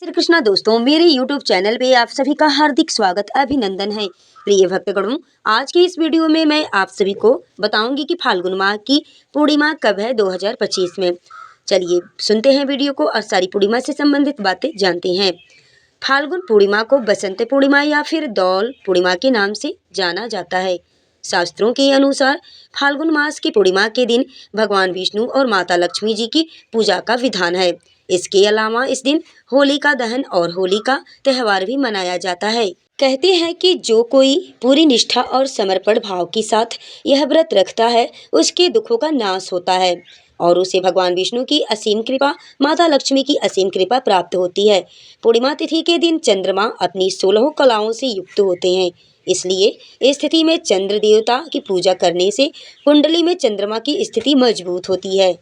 श्री कृष्णा दोस्तों, मेरे YouTube channel पे आप सभी का हार्दिक स्वागत अभिनंदन है। प्रिय भक्तगणों, आज की इस वीडियो में मैं आप सभी को बताऊंगी कि फाल्गुन माह की पूर्णिमा कब है 2025 में। चलिए सुनते हैं वीडियो को और सारी पूर्णिमा से संबंधित बातें जानते हैं। फाल्गुन पूर्णिमा को बसंत पूर्णिमा या फिर दौल पूर्णिमा के नाम से जाना जाता है। शास्त्रों के अनुसार फाल्गुन मास की पूर्णिमा के दिन भगवान विष्णु और माता लक्ष्मी जी की पूजा का विधान है। इसके अलावा इस दिन होलिका दहन और होली का त्योहार भी मनाया जाता है। कहते हैं कि जो कोई पूरी निष्ठा और समर्पण भाव के साथ यह व्रत रखता है, उसके दुखों का नाश होता है और उसे भगवान विष्णु की असीम कृपा, माता लक्ष्मी की असीम कृपा प्राप्त होती है। पूर्णिमा तिथि के दिन चंद्रमा अपनी 16 कलाओं से युक्त होते हैं। इसलिए इस स्थिति में चंद्र देवता की पूजा करने से कुंडली में चंद्रमा की स्थिति मजबूत होती है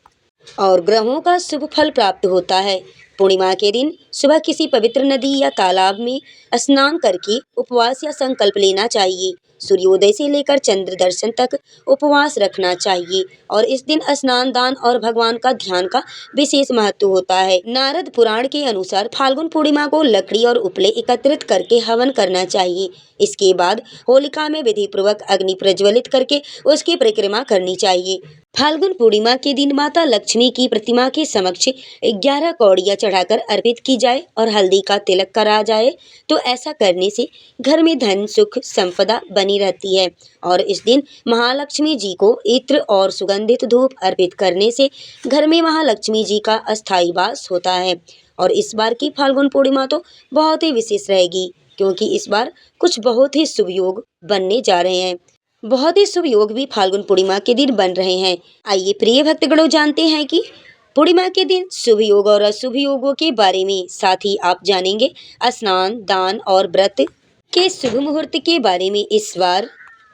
और ग्रहों का शुभ फल प्राप्त होता है। पूर्णिमा के दिन सुबह किसी पवित्र नदी या तालाब में स्नान करके उपवास या संकल्प लेना चाहिए। सूर्योदय से लेकर चंद्र दर्शन तक उपवास रखना चाहिए और इस दिन स्नान, दान और भगवान का ध्यान का विशेष महत्व होता है। नारद पुराण के अनुसार फाल्गुन पूर्णिमा को लकड़ी और उपले एकत्रित करके हवन करना चाहिए। इसके बाद होलिका में विधि पूर्वक अग्नि प्रज्वलित करके उसकी परिक्रमा करनी चाहिए। फाल्गुन पूर्णिमा के दिन माता लक्ष्मी की प्रतिमा के समक्ष 11 कौड़ियाँ चढ़ाकर अर्पित की जाए और हल्दी का तिलक करा जाए तो ऐसा करने से घर में धन, सुख, संपदा बनी रहती है। और इस दिन महालक्ष्मी जी को इत्र और सुगंधित धूप अर्पित करने से घर में महालक्ष्मी जी का अस्थायी वास होता है। और इस बार की फाल्गुन पूर्णिमा तो बहुत ही विशेष रहेगी, क्योंकि इस बार कुछ बहुत ही शुभ योग बनने जा रहे हैं। बहुत ही शुभ योग भी फाल्गुन पूर्णिमा के दिन बन रहे हैं। आइए प्रिय भक्तगणों, जानते हैं कि पूर्णिमा के दिन शुभ योग और अशुभ योगों के बारे में। साथ ही आप जानेंगे स्नान, दान और व्रत के शुभ मुहूर्त के बारे में। इस बार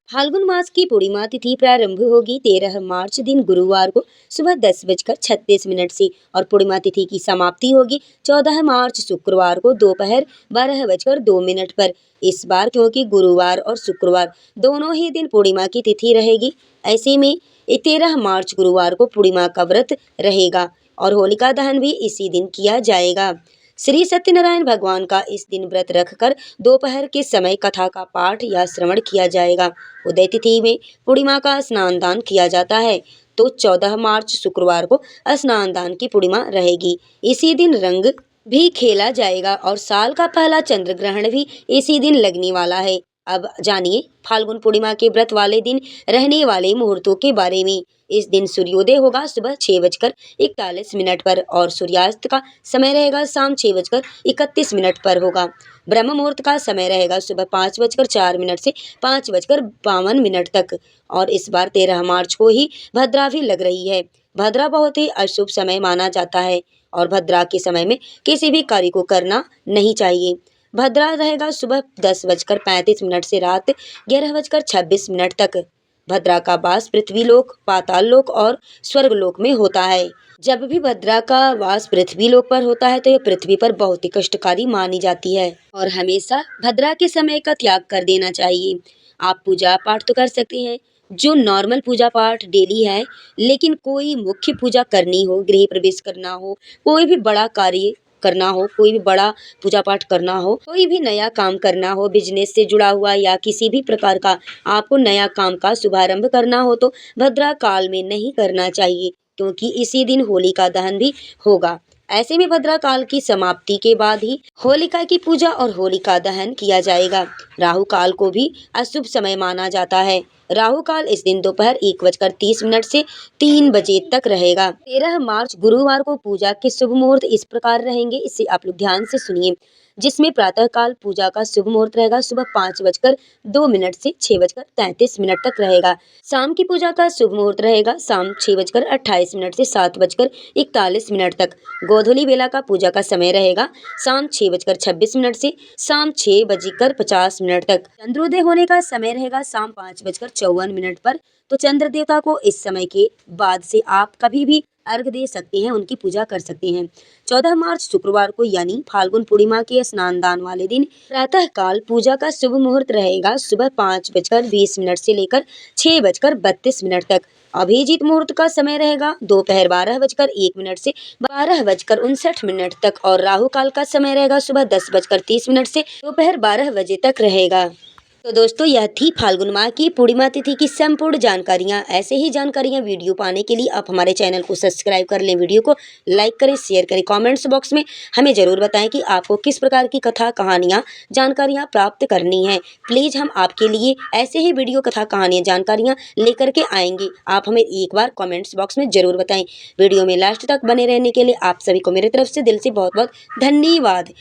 फाल्गुन मास की पूर्णिमा तिथि प्रारंभ होगी 13 मार्च दिन गुरुवार को सुबह 10:36 से और पूर्णिमा तिथि की समाप्ति होगी 14 मार्च शुक्रवार को दोपहर 12:02 पर। इस बार क्योंकि गुरुवार और शुक्रवार दोनों ही दिन पूर्णिमा की तिथि रहेगी, ऐसे में 13 मार्च गुरुवार को पूर्णिमा का व्रत रहेगा और होलिका दहन भी इसी दिन किया जाएगा। श्री सत्यनारायण भगवान का इस दिन व्रत रखकर दोपहर के समय कथा का पाठ या श्रवण किया जाएगा। उदय तिथि में पूर्णिमा का स्नान दान किया जाता है, तो 14 मार्च शुक्रवार को स्नान दान की पूर्णिमा रहेगी। इसी दिन रंग भी खेला जाएगा और साल का पहला चंद्र ग्रहण भी इसी दिन लगने वाला है। अब जानिए फाल्गुन पूर्णिमा के व्रत वाले दिन रहने वाले मुहूर्तों के बारे में। इस दिन सूर्योदय होगा सुबह 6:41 पर और सूर्यास्त का समय रहेगा शाम 6:31 पर होगा। ब्रह्म मुहूर्त का समय रहेगा सुबह 5:04 से 5:52 तक। और इस बार 13 मार्च को ही भद्रा भी लग रही है। भद्रा बहुत ही अशुभ समय माना जाता है और भद्रा के समय में किसी भी कार्य को करना नहीं चाहिए। भद्रा रहेगा सुबह 10:35 से रात 11:26 तक। भद्रा का वास पृथ्वी लोक, पाताल लोक और स्वर्ग लोक में होता है। जब भी भद्रा का वास पृथ्वी लोक पर होता है तो यह पृथ्वी पर बहुत ही कष्टकारी मानी जाती है और हमेशा भद्रा के समय का त्याग कर देना चाहिए। आप पूजा पाठ तो कर सकते हैं, जो नॉर्मल पूजा पाठ डेली है, लेकिन कोई मुख्य पूजा करनी हो, गृह प्रवेश करना हो, कोई भी बड़ा कार्य करना हो, कोई भी बड़ा पूजा पाठ करना हो, कोई भी नया काम करना हो, बिजनेस से जुड़ा हुआ या किसी भी प्रकार का आपको नया काम का शुभारंभ करना हो तो भद्रा काल में नहीं करना चाहिए, क्योंकि इसी दिन होलिका दहन भी होगा। ऐसे में भद्रा काल की समाप्ति के बाद ही होलिका की पूजा और होलिका दहन किया जाएगा। राहु काल को भी अशुभ समय माना जाता है। राहु काल इस दिन दोपहर 1:30 से 3 बजे तक रहेगा। 13 मार्च गुरुवार को पूजा के शुभ मुहूर्त इस प्रकार रहेंगे, इसे आप लोग ध्यान से सुनिए। जिसमें प्रातः काल पूजा का शुभ मुहूर्त रहेगा सुबह 5:02 से 6:33 तक रहेगा। शाम की पूजा का शुभ मुहूर्त रहेगा शाम 6:28 से 7:41 तक। गोधूली बेला का पूजा का समय रहेगा शाम 6:26 से शाम 6:50 तक। चंद्रोदय होने का समय रहेगा शाम 5:54 पर। तो चंद्र देवता को इस समय के बाद से आप कभी भी अर्घ दे सकते हैं, उनकी पूजा कर सकते हैं। 14 मार्च शुक्रवार को यानी फाल्गुन पूर्णिमा के स्नान दान वाले दिन प्रातः काल पूजा का शुभ मुहूर्त रहेगा सुबह 5:20 से लेकर 6:32 तक। अभिजीत मुहूर्त का समय रहेगा दोपहर 12:01 से 12:59 तक और राहु काल का समय रहेगा सुबह 10:30 से दोपहर 12 बजे तक रहेगा। तो दोस्तों यह थी फाल्गुन माह की पूर्णिमा तिथि की संपूर्ण जानकारियाँ। ऐसे ही जानकारियाँ वीडियो पाने के लिए आप हमारे चैनल को सब्सक्राइब कर लें, वीडियो को लाइक करें, शेयर करें। कमेंट्स बॉक्स में हमें ज़रूर बताएं कि आपको किस प्रकार की कथा कहानियाँ जानकारियाँ प्राप्त करनी है। प्लीज़ हम आपके लिए ऐसे ही वीडियो कथा कहानियाँ जानकारियाँ लेकर के आएंगे। आप हमें एक बार कॉमेंट्स बॉक्स में ज़रूर बताएँ। वीडियो में लास्ट तक बने रहने के लिए आप सभी को मेरी तरफ से दिल से बहुत बहुत धन्यवाद।